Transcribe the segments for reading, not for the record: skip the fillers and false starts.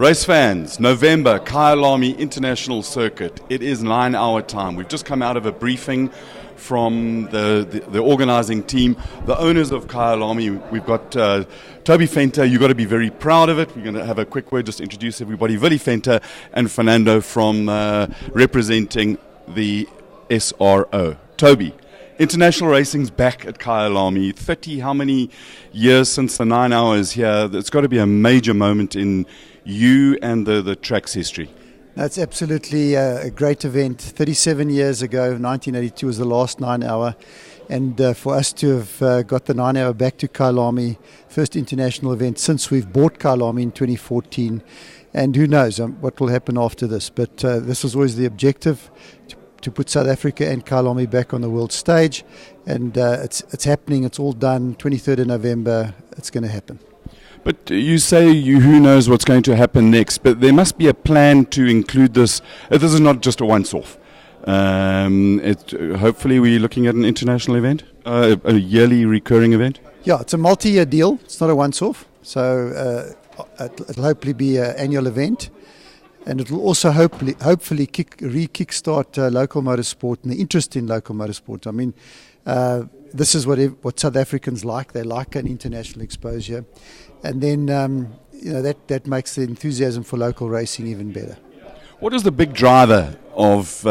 Race fans, November, Kyalami International Circuit. It is 9-hour time. We've just come out of a briefing from the organising team, the owners of Kyalami. We've got TobyVenter. You've got to be very proud of it. We're going to have a quick word, just introduce everybody. Willie and Fernando from representing the SRO. Toby, international racing's back at Kyalami. 30, how many years since the 9 hours here? It's got to be a major moment in you and the track's history. That's absolutely a great event. 37 years ago, 1982 was the last 9 hour. And for us to have got the 9 hour back to Kyalami, first international event since we've bought Kyalami in 2014. And who knows what will happen after this. But this was always the objective, to put South Africa and Kyalami back on the world stage. And it's happening. It's all done. 23rd of November, it's going to happen. But you say who knows what's going to happen next, but there must be a plan to include this. This is not just a once-off. Hopefully we're looking at an international event, a yearly recurring event? Yeah, it's a multi-year deal. It's not a once-off. So it'll hopefully be an annual event. And it will also hopefully kickstart local motorsport and the interest in local motorsport. I mean, this is what South Africans like. They like an international exposure. And then, that makes the enthusiasm for local racing even better. What is the big driver of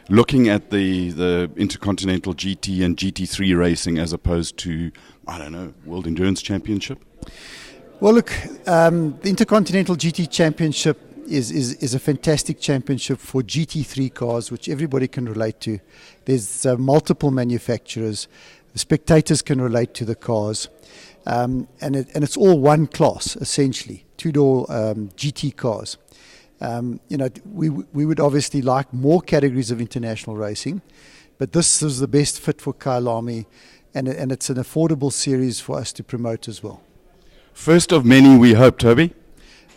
looking at the Intercontinental GT and GT3 racing as opposed to, I don't know, World Endurance Championship? Well, look, the Intercontinental GT Championship is a fantastic championship for GT3 cars, which everybody can relate to. There's multiple manufacturers. The spectators can relate to the cars. And it's all one class, essentially, two-door GT cars. We would obviously like more categories of international racing, but this is the best fit for Kyalami, and it's an affordable series for us to promote as well. First of many, we hope, Toby?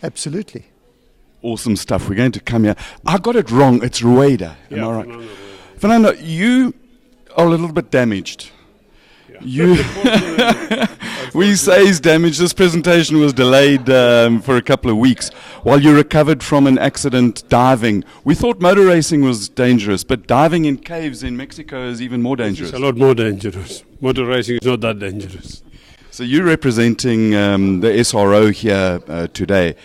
Absolutely. Awesome stuff. We're going to come here. I got it wrong. It's Rueda. Am I right? Fernando, you are a little bit damaged. We say he's damaged. This presentation was delayed for a couple of weeks while you recovered from an accident diving. We thought motor racing was dangerous, but diving in caves in Mexico is even more dangerous. It's a lot more dangerous. Motor racing is not that dangerous. So you're representing the SRO here today.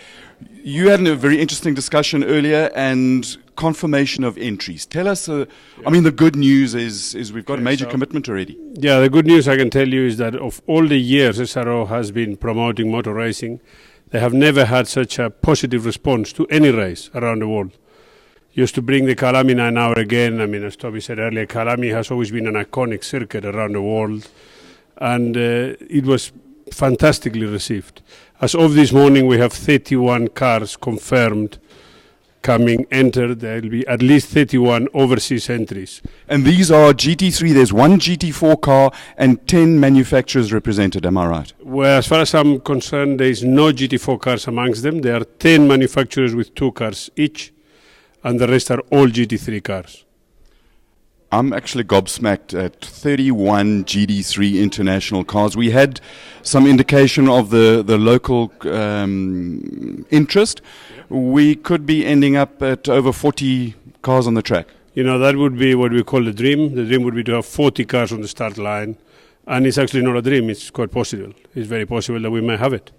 You had a very interesting discussion earlier and confirmation of entries. Tell us, the good news is we've got a major commitment already. Yeah, the good news I can tell you is that of all the years SRO has been promoting motor racing, they have never had such a positive response to any race around the world. Used to bring the Kyalami 9 hour again. I mean, as Toby said earlier, Kyalami has always been an iconic circuit around the world, and it was fantastically received. As of this morning, we have 31 cars confirmed entered. There will be at least 31 overseas entries. And these are GT3, there's one GT4 car and 10 manufacturers represented, am I right? Well, as far as I'm concerned, there is no GT4 cars amongst them. There are 10 manufacturers with 2 cars each, and the rest are all GT3 cars. I'm actually gobsmacked at 31 GT3 international cars. We had some indication of the local interest. We could be ending up at over 40 cars on the track. That would be what we call the dream. The dream would be to have 40 cars on the start line. And it's actually not a dream. It's quite possible. It's very possible that we may have it.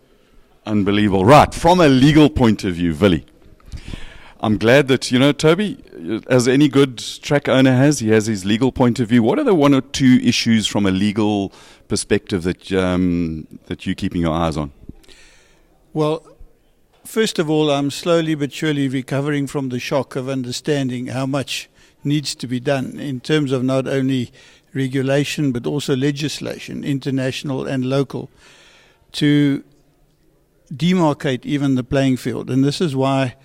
Unbelievable. Right. From a legal point of view, Willie, I'm glad that, Toby, as any good track owner has, he has his legal point of view. What are the one or two issues from a legal perspective that you're keeping your eyes on? Well, first of all, I'm slowly but surely recovering from the shock of understanding how much needs to be done in terms of not only regulation but also legislation, international and local, to demarcate even the playing field. And this is why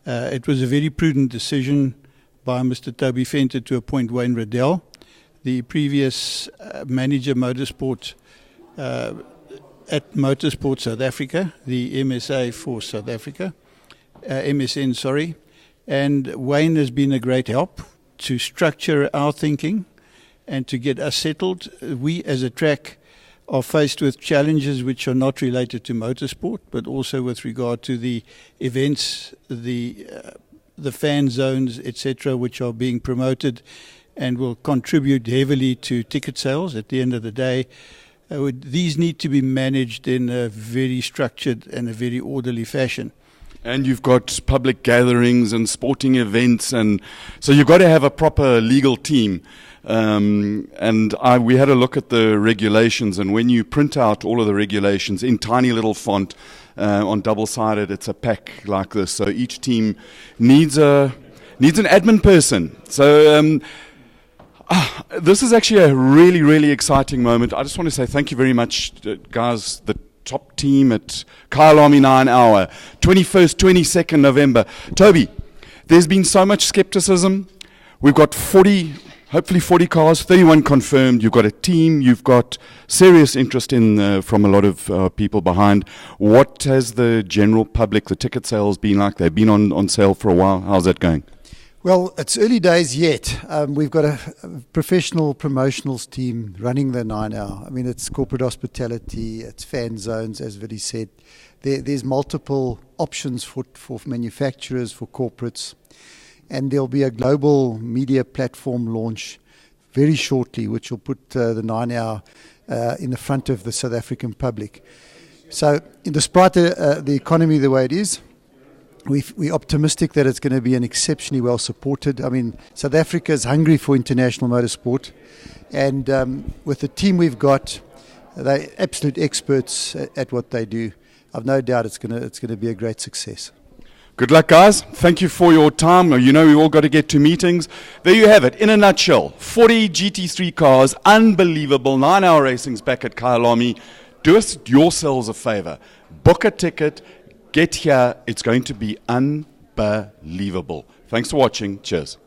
it was a very prudent decision by Mr. TobyVenter to appoint Wayne Riddell, the previous manager motorsport at Motorsport South Africa, the MSA for South Africa, MSN, sorry. And Wayne has been a great help to structure our thinking and to get us settled. We as a track are faced with challenges which are not related to motorsport, but also with regard to the events, the fan zones, etc., which are being promoted and will contribute heavily to ticket sales at the end of the day. These need to be managed in a very structured and a very orderly fashion. And you've got public gatherings and sporting events, and so you've got to have a proper legal team. We had a look at the regulations, and when you print out all of the regulations in tiny little font on double-sided, it's a pack like this. So each team needs an admin person. So this is actually a really, really exciting moment. I just want to say thank you very much, guys. The top team at Kyalami 9 Hour, 21st, 22nd November. Toby, there's been so much skepticism. We've got hopefully 40 cars, 31 confirmed. You've got a team. You've got serious interest from a lot of people behind. What has the general public, the ticket sales been like? They've been on sale for a while. How's that going? Well, it's early days yet. We've got a professional promotionals team running the 9 Hour. I mean, it's corporate hospitality, it's fan zones, as Willie said. There's multiple options for manufacturers, for corporates. And there'll be a global media platform launch very shortly, which will put the 9 Hour in the front of the South African public. So, despite the economy the way it is, we're optimistic that it's going to be an exceptionally well supported. I mean, South Africa is hungry for international motorsport, and with the team we've got, they're absolute experts at what they do. I've no doubt it's going to be a great success. Good luck, guys. Thank you for your time. You know, we all got to get to meetings. There you have it. In a nutshell, 40 GT3 cars, unbelievable. 9 Hour Racing's back at Kyalami. Do us yourselves a favor. Book a ticket. Get here. It's going to be unbelievable. Thanks for watching. Cheers.